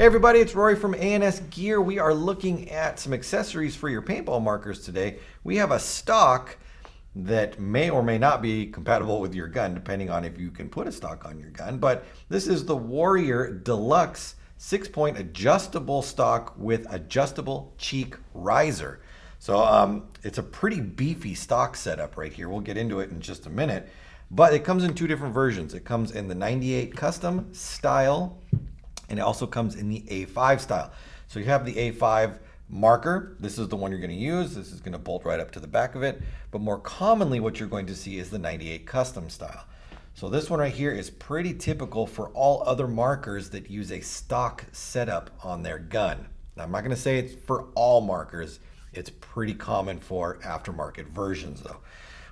Hey everybody, it's Rory from A&S Gear. We are looking at some accessories for your paintball markers today. We have a stock that may or may not be compatible with your gun, depending on if you can put a stock on your gun. But this is the Warrior Deluxe 6-point adjustable stock with adjustable cheek riser. So it's a pretty beefy stock setup right here. We'll get into it in just a minute. But it comes in two different versions. It comes in the 98 custom style, and it also comes in the A5 style. So you have the A5 marker. This is the one you're going to use. This is going to bolt right up to the back of it. But more commonly, what you're going to see is the 98 custom style. So this one right here is pretty typical for all other markers that use a stock setup on their gun. Now, I'm not going to say it's for all markers. It's pretty common for aftermarket versions though.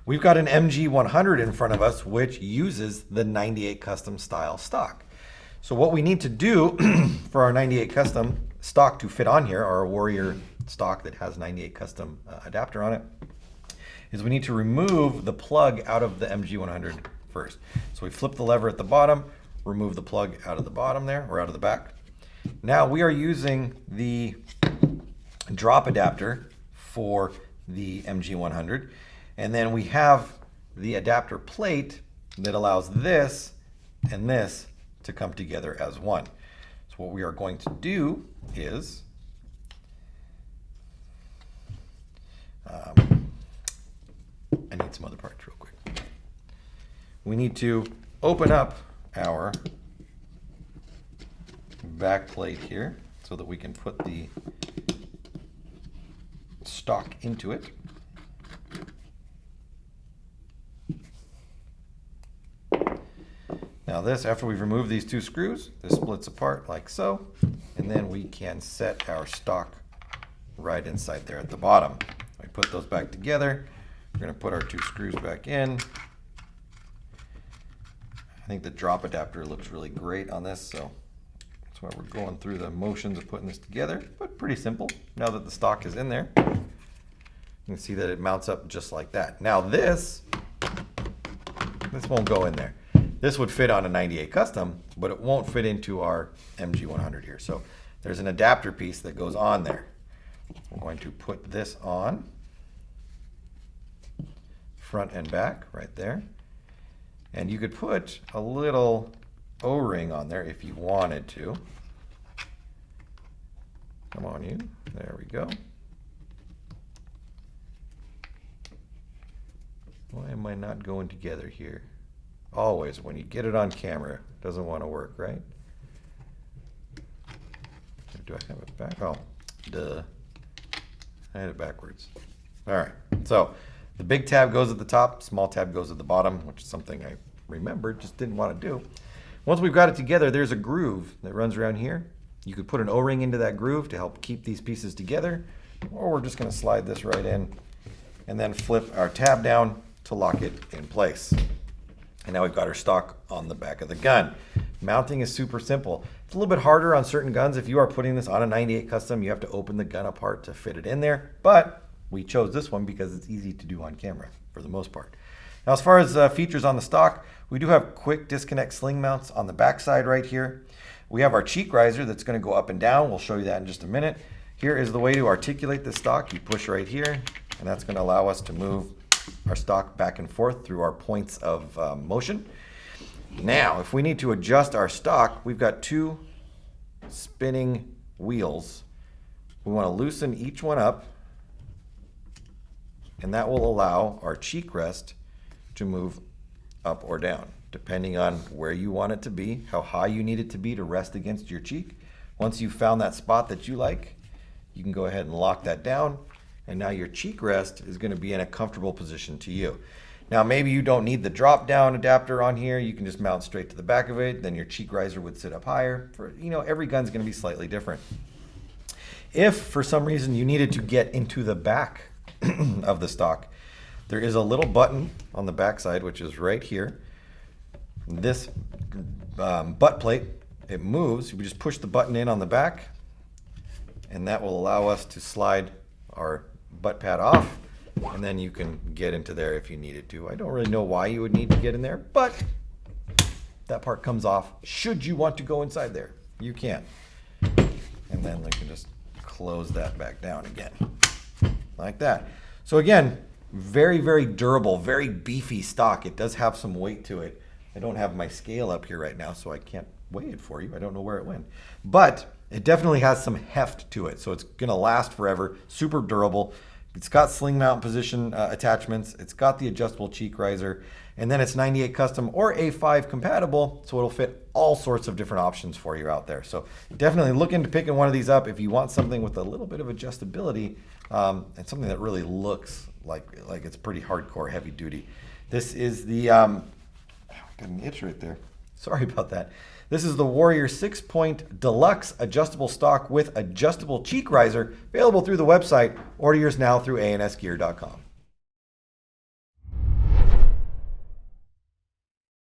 We've got an MG100 in front of us, which uses the 98 custom style stock. So what we need to do for our 98 custom stock to fit on here, our Warrior stock that has 98 custom adapter on it, is we need to remove the plug out of the MG100 first. So we flip the lever at the bottom, remove the plug out of the bottom there, or out of the back. Now we are using the drop adapter for the MG100, and then we have the adapter plate that allows this and this to come together as one. So what we are going to do is I need some other parts real quick. We need to open up our back plate here so that we can put the stock into it. Now this, after we've removed these two screws, this splits apart like so, and then we can set our stock right inside there at the bottom. We put those back together. We're going to put our two screws back in. I think the drop adapter looks really great on this, so that's why we're going through the motions of putting this together, but pretty simple. Now that the stock is in there, you can see that it mounts up just like that. Now this won't go in there. This would fit on a 98 custom, but it won't fit into our MG100 here. So there's an adapter piece that goes on there. We're going to put this on front and back right there. And you could put a little O-ring on there if you wanted to. Come on, you. There we go. Why am I not going together here? Always, when you get it on camera, it doesn't want to work, right? Do I have it back? Oh, duh. I had it backwards. All right, so the big tab goes at the top, small tab goes at the bottom, which is something I remembered, just didn't want to do. Once we've got it together, there's a groove that runs around here. You could put an O-ring into that groove to help keep these pieces together, or we're just going to slide this right in and then flip our tab down to lock it in place. And now we've got our stock on the back of the gun. Mounting is super simple. It's a little bit harder on certain guns. If you are putting this on a 98 custom, you have to open the gun apart to fit it in there. But we chose this one because it's easy to do on camera for the most part. Now, as far as features on the stock, we do have quick disconnect sling mounts on the back side right here. We have our cheek riser that's going to go up and down. We'll show you that in just a minute. Here is the way to articulate the stock. You push right here, and that's going to allow us to move our stock back and forth through our points of motion. Now, if we need to adjust our stock, we've got two spinning wheels. We want to loosen each one up, and that will allow our cheek rest to move up or down, depending on where you want it to be, how high you need it to be to rest against your cheek. Once you've found that spot that you like, you can go ahead and lock that down. And now your cheek rest is going to be in a comfortable position to you. Now maybe you don't need the drop down adapter on here. You can just mount straight to the back of it. Then your cheek riser would sit up higher. Every gun's going to be slightly different. If for some reason you needed to get into the back of the stock, there is a little button on the back side, which is right here. This butt plate, it moves. You just push the button in on the back, and that will allow us to slide our butt pad off, and then you can get into there if you needed to. I don't really know why you would need to get in there, but that part comes off should you want to go inside there. You can. And then we can just close that back down again, like that. So again, very, very durable, very beefy stock. It does have some weight to it. I don't have my scale up here right now, so I can't weigh it for you. I don't know where it went. But it definitely has some heft to it, so it's going to last forever. Super durable. It's got sling mount position attachments. It's got the adjustable cheek riser. And then it's 98 custom or A5 compatible, so it'll fit all sorts of different options for you out there. So definitely look into picking one of these up if you want something with a little bit of adjustability and something that really looks like it's pretty hardcore, heavy duty. This is the, got an itch right there. Sorry about that. This is the Warrior 6-point Deluxe adjustable stock with adjustable cheek riser, available through the website. Order yours now through ansgear.com.